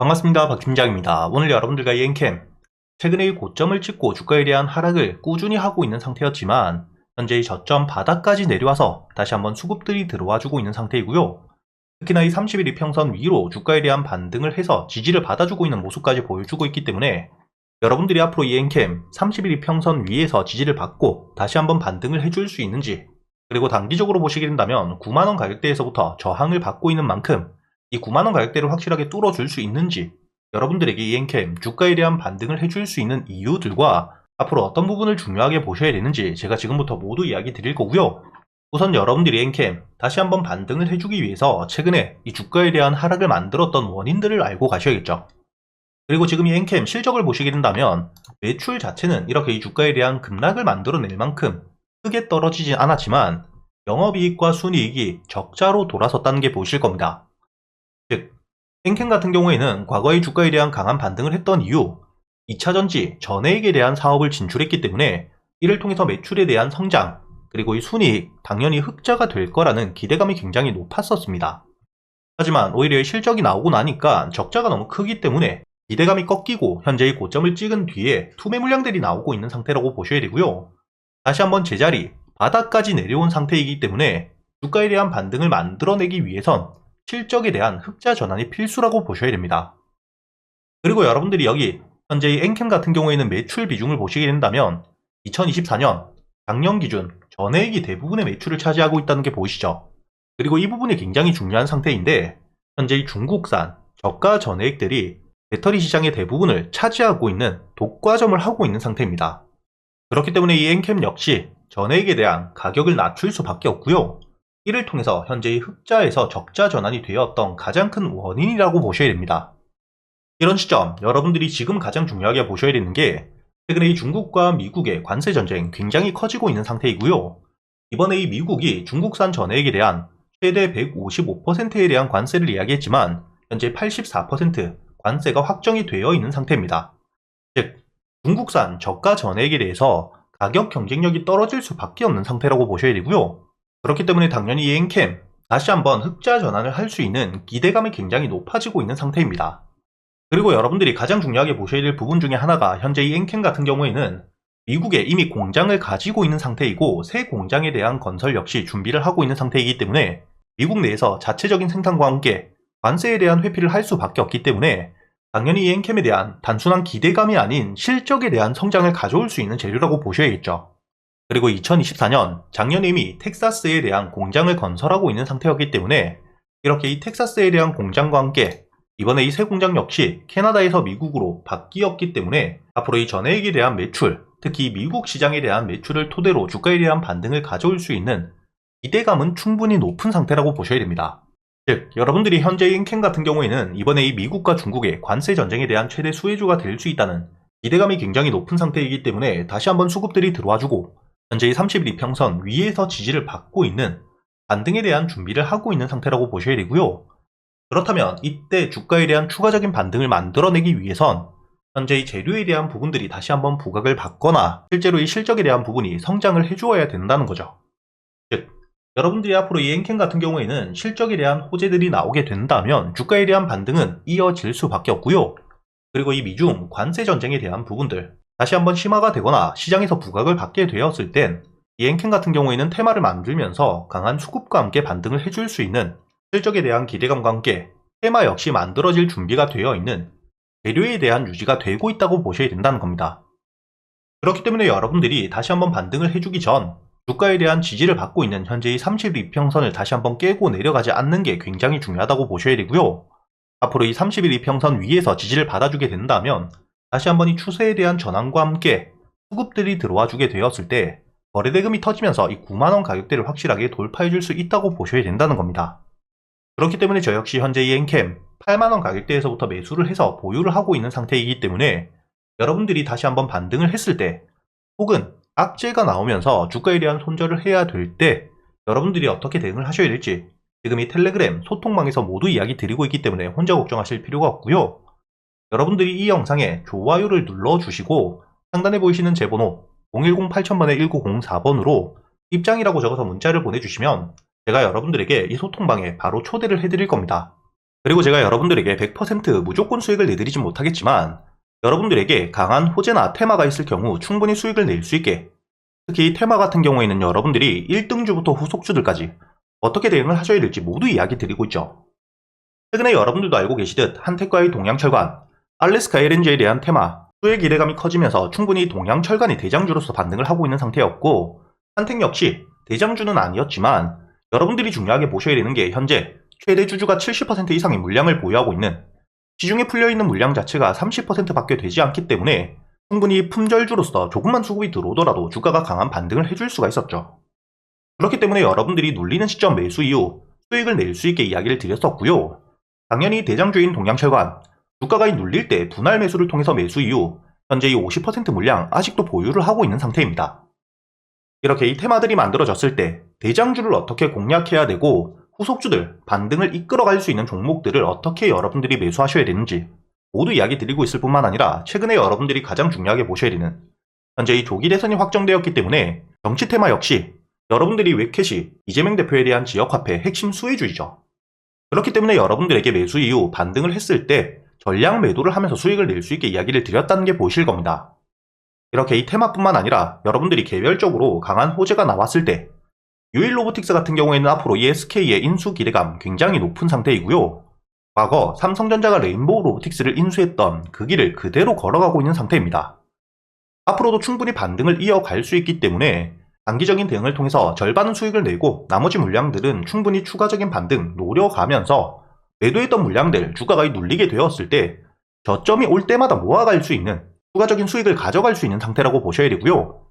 반갑습니다. 박 팀장입니다. 오늘 여러분들과 이엔캠 최근에 고점을 찍고 주가에 대한 하락을 꾸준히 하고 있는 상태였지만 현재 이 저점 바닥까지 내려와서 다시 한번 수급들이 들어와주고 있는 상태이고요. 특히나 이 30일 이평선 위로 주가에 대한 반등을 해서 지지를 받아주고 있는 모습까지 보여주고 있기 때문에 여러분들이 앞으로 이엔캠 30일 이평선 위에서 지지를 받고 다시 한번 반등을 해줄 수 있는지, 그리고 단기적으로 보시게 된다면 9만원 가격대에서부터 저항을 받고 있는 만큼 이 9만원 가격대를 확실하게 뚫어줄 수 있는지, 여러분들에게 이엔캠 주가에 대한 반등을 해줄 수 있는 이유들과 앞으로 어떤 부분을 중요하게 보셔야 되는지 제가 지금부터 모두 이야기 드릴 거고요. 우선 여러분들이 이엔캠 다시 한번 반등을 해주기 위해서 최근에 이 주가에 대한 하락을 만들었던 원인들을 알고 가셔야겠죠. 그리고 지금 이 엔캠 실적을 보시게 된다면 매출 자체는 이렇게 이 주가에 대한 급락을 만들어낼 만큼 크게 떨어지진 않았지만 영업이익과 순이익이 적자로 돌아섰다는 게 보이실 겁니다. 즉, 엔캠 같은 경우에는 과거의 주가에 대한 강한 반등을 했던 이유, 2차전지 전해액에 대한 사업을 진출했기 때문에 이를 통해서 매출에 대한 성장, 그리고 이 순이익, 당연히 흑자가 될 거라는 기대감이 굉장히 높았었습니다. 하지만 오히려 이 실적이 나오고 나니까 적자가 너무 크기 때문에 기대감이 꺾이고 현재의 고점을 찍은 뒤에 투매 물량들이 나오고 있는 상태라고 보셔야 되고요. 다시 한번 제자리, 바닥까지 내려온 상태이기 때문에 주가에 대한 반등을 만들어내기 위해선 실적에 대한 흑자 전환이 필수라고 보셔야 됩니다. 그리고 여러분들이 여기 현재 이 엔캠 같은 경우에는 매출 비중을 보시게 된다면 2024년 작년 기준 전해액이 대부분의 매출을 차지하고 있다는 게 보이시죠? 그리고 이 부분이 굉장히 중요한 상태인데 현재 이 중국산 저가 전해액들이 배터리 시장의 대부분을 차지하고 있는 독과점을 하고 있는 상태입니다. 그렇기 때문에 이 엔캠 역시 전해액에 대한 가격을 낮출 수밖에 없고요. 이를 통해서 현재의 흑자에서 적자 전환이 되었던 가장 큰 원인이라고 보셔야 됩니다. 이런 시점, 여러분들이 지금 가장 중요하게 보셔야 되는 게 최근에 이 중국과 미국의 관세 전쟁 굉장히 커지고 있는 상태이고요. 이번에 이 미국이 중국산 전해액에 대한 최대 155%에 대한 관세를 이야기했지만 현재 84% 관세가 확정이 되어 있는 상태입니다. 즉, 중국산 저가 전해액에 대해서 가격 경쟁력이 떨어질 수밖에 없는 상태라고 보셔야 되고요. 그렇기 때문에 당연히 이 엔캠 다시 한번 흑자 전환을 할 수 있는 기대감이 굉장히 높아지고 있는 상태입니다. 그리고 여러분들이 가장 중요하게 보셔야 될 부분 중에 하나가 현재 이 엔캠 같은 경우에는 미국에 이미 공장을 가지고 있는 상태이고 새 공장에 대한 건설 역시 준비를 하고 있는 상태이기 때문에 미국 내에서 자체적인 생산과 함께 관세에 대한 회피를 할 수밖에 없기 때문에 당연히 이 엔캠에 대한 단순한 기대감이 아닌 실적에 대한 성장을 가져올 수 있는 재료라고 보셔야겠죠. 그리고 2024년 작년에 이미 텍사스에 대한 공장을 건설하고 있는 상태였기 때문에 이렇게 이 텍사스에 대한 공장과 함께 이번에 이 새 공장 역시 캐나다에서 미국으로 바뀌었기 때문에 앞으로 이 전해액에 대한 매출, 특히 미국 시장에 대한 매출을 토대로 주가에 대한 반등을 가져올 수 있는 기대감은 충분히 높은 상태라고 보셔야 됩니다. 즉, 여러분들이 현재 엔캠 같은 경우에는 이번에 이 미국과 중국의 관세 전쟁에 대한 최대 수혜주가 될 수 있다는 기대감이 굉장히 높은 상태이기 때문에 다시 한번 수급들이 들어와주고 현재 이 30일 이평선 위에서 지지를 받고 있는 반등에 대한 준비를 하고 있는 상태라고 보셔야 되고요. 그렇다면 이때 주가에 대한 추가적인 반등을 만들어내기 위해선 현재 이 재료에 대한 부분들이 다시 한번 부각을 받거나 실제로 이 실적에 대한 부분이 성장을 해주어야 된다는 거죠. 즉, 여러분들이 앞으로 이 엔캠 같은 경우에는 실적에 대한 호재들이 나오게 된다면 주가에 대한 반등은 이어질 수밖에 없고요. 그리고 이 미중 관세 전쟁에 대한 부분들 다시 한번 심화가 되거나 시장에서 부각을 받게 되었을 땐 이 엔캠 같은 경우에는 테마를 만들면서 강한 수급과 함께 반등을 해줄 수 있는 실적에 대한 기대감과 함께 테마 역시 만들어질 준비가 되어 있는 재료에 대한 유지가 되고 있다고 보셔야 된다는 겁니다. 그렇기 때문에 여러분들이 다시 한번 반등을 해주기 전 주가에 대한 지지를 받고 있는 현재의 30일 이평선을 다시 한번 깨고 내려가지 않는 게 굉장히 중요하다고 보셔야 되고요. 앞으로 이 30일 이평선 위에서 지지를 받아주게 된다면 다시 한번 이 추세에 대한 전환과 함께 수급들이 들어와 주게 되었을 때 거래대금이 터지면서 이 9만원 가격대를 확실하게 돌파해 줄 수 있다고 보셔야 된다는 겁니다. 그렇기 때문에 저 역시 현재 이 엔캠 8만원 가격대에서부터 매수를 해서 보유를 하고 있는 상태이기 때문에 여러분들이 다시 한번 반등을 했을 때 혹은 악재가 나오면서 주가에 대한 손절을 해야 될 때 여러분들이 어떻게 대응을 하셔야 될지 지금 이 텔레그램 소통방에서 모두 이야기 드리고 있기 때문에 혼자 걱정하실 필요가 없고요. 여러분들이 이 영상에 좋아요를 눌러주시고 상단에 보이시는 제 번호 010-8000번에 1904번으로 입장이라고 적어서 문자를 보내주시면 제가 여러분들에게 이 소통방에 바로 초대를 해드릴 겁니다. 그리고 제가 여러분들에게 100% 무조건 수익을 내드리진 못하겠지만 여러분들에게 강한 호재나 테마가 있을 경우 충분히 수익을 낼 수 있게, 특히 테마 같은 경우에는 여러분들이 1등주부터 후속주들까지 어떻게 대응을 하셔야 될지 모두 이야기 드리고 있죠. 최근에 여러분들도 알고 계시듯 한택과의 동양철관, 알래스카 LNG에 대한 테마, 수혜 기대감이 커지면서 충분히 동양철관이 대장주로서 반등을 하고 있는 상태였고, 한택 역시 대장주는 아니었지만 여러분들이 중요하게 보셔야 되는 게 현재 최대 주주가 70% 이상의 물량을 보유하고 있는, 시중에 풀려있는 물량 자체가 30%밖에 되지 않기 때문에 충분히 품절주로서 조금만 수급이 들어오더라도 주가가 강한 반등을 해줄 수가 있었죠. 그렇기 때문에 여러분들이 눌리는 시점 매수 이후 수익을 낼 수 있게 이야기를 드렸었고요. 당연히 대장주인 동양철관, 주가가 눌릴 때 분할 매수를 통해서 매수 이후 현재 이 50% 물량 아직도 보유를 하고 있는 상태입니다. 이렇게 이 테마들이 만들어졌을 때 대장주를 어떻게 공략해야 되고 후속주들, 반등을 이끌어갈 수 있는 종목들을 어떻게 여러분들이 매수하셔야 되는지 모두 이야기 드리고 있을 뿐만 아니라, 최근에 여러분들이 가장 중요하게 보셔야 되는, 현재 이 조기 대선이 확정되었기 때문에 정치 테마 역시 여러분들이 웹캐시, 이재명 대표에 대한 지역화폐 핵심 수혜주이죠. 그렇기 때문에 여러분들에게 매수 이후 반등을 했을 때 전량 매도를 하면서 수익을 낼 수 있게 이야기를 드렸다는 게 보이실 겁니다. 이렇게 이 테마뿐만 아니라 여러분들이 개별적으로 강한 호재가 나왔을 때 유일로보틱스 같은 경우에는 앞으로 ESK의 인수 기대감 굉장히 높은 상태이고요. 과거 삼성전자가 레인보우 로보틱스를 인수했던 그 길을 그대로 걸어가고 있는 상태입니다. 앞으로도 충분히 반등을 이어갈 수 있기 때문에 단기적인 대응을 통해서 절반은 수익을 내고 나머지 물량들은 충분히 추가적인 반등 노려가면서 매도했던 물량들 주가가 눌리게 되었을 때 저점이 올 때마다 모아갈 수 있는 추가적인 수익을 가져갈 수 있는 상태라고 보셔야 되고요.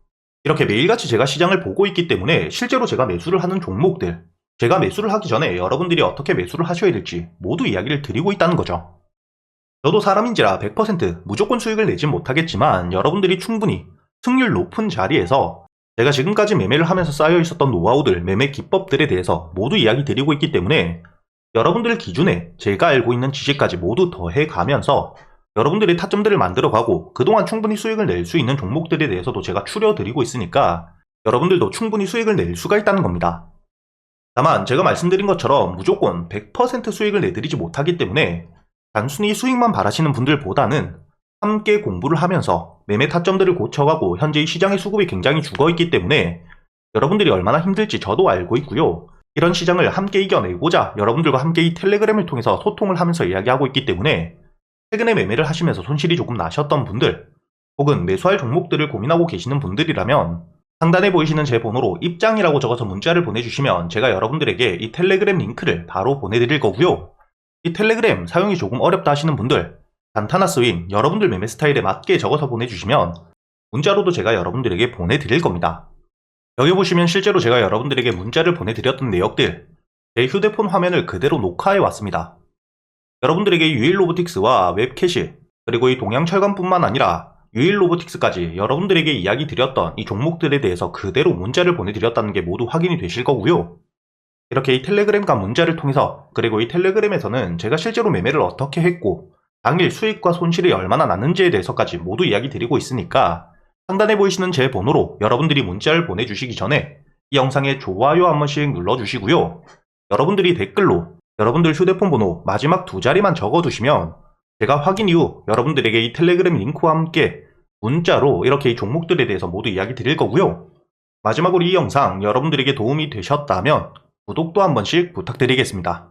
이렇게 매일같이 제가 시장을 보고 있기 때문에 실제로 제가 매수를 하는 종목들, 제가 매수를 하기 전에 여러분들이 어떻게 매수를 하셔야 될지 모두 이야기를 드리고 있다는 거죠. 저도 사람인지라 100% 무조건 수익을 내진 못하겠지만 여러분들이 충분히 승률 높은 자리에서 제가 지금까지 매매를 하면서 쌓여 있었던 노하우들, 매매 기법들에 대해서 모두 이야기 드리고 있기 때문에 여러분들 기준에 제가 알고 있는 지식까지 모두 더해가면서 여러분들이 타점들을 만들어가고 그동안 충분히 수익을 낼 수 있는 종목들에 대해서도 제가 추려드리고 있으니까 여러분들도 충분히 수익을 낼 수가 있다는 겁니다. 다만 제가 말씀드린 것처럼 무조건 100% 수익을 내드리지 못하기 때문에 단순히 수익만 바라시는 분들보다는 함께 공부를 하면서 매매 타점들을 고쳐가고 현재 이 시장의 수급이 굉장히 죽어있기 때문에 여러분들이 얼마나 힘들지 저도 알고 있고요. 이런 시장을 함께 이겨내고자 여러분들과 함께 이 텔레그램을 통해서 소통을 하면서 이야기하고 있기 때문에 최근에 매매를 하시면서 손실이 조금 나셨던 분들, 혹은 매수할 종목들을 고민하고 계시는 분들이라면 상단에 보이시는 제 번호로 입장이라고 적어서 문자를 보내주시면 제가 여러분들에게 이 텔레그램 링크를 바로 보내드릴 거고요. 이 텔레그램 사용이 조금 어렵다 하시는 분들, 단타나 스윙, 여러분들 매매 스타일에 맞게 적어서 보내주시면 문자로도 제가 여러분들에게 보내드릴 겁니다. 여기 보시면 실제로 제가 여러분들에게 문자를 보내드렸던 내역들, 제 휴대폰 화면을 그대로 녹화해 왔습니다. 여러분들에게 유일로보틱스와 웹캐시, 그리고 이 동양철관뿐만 아니라 유일로보틱스까지 여러분들에게 이야기 드렸던 이 종목들에 대해서 그대로 문자를 보내드렸다는 게 모두 확인이 되실 거고요. 이렇게 이 텔레그램과 문자를 통해서, 그리고 이 텔레그램에서는 제가 실제로 매매를 어떻게 했고 당일 수익과 손실이 얼마나 났는지에 대해서까지 모두 이야기 드리고 있으니까 상단에 보이시는 제 번호로 여러분들이 문자를 보내주시기 전에 이 영상에 좋아요 한 번씩 눌러주시고요. 여러분들이 댓글로 여러분들 휴대폰 번호 마지막 2자리만 적어두시면 제가 확인 이후 여러분들에게 이 텔레그램 링크와 함께 문자로 이렇게 이 종목들에 대해서 모두 이야기 드릴 거고요. 마지막으로 이 영상 여러분들에게 도움이 되셨다면 구독도 한 번씩 부탁드리겠습니다.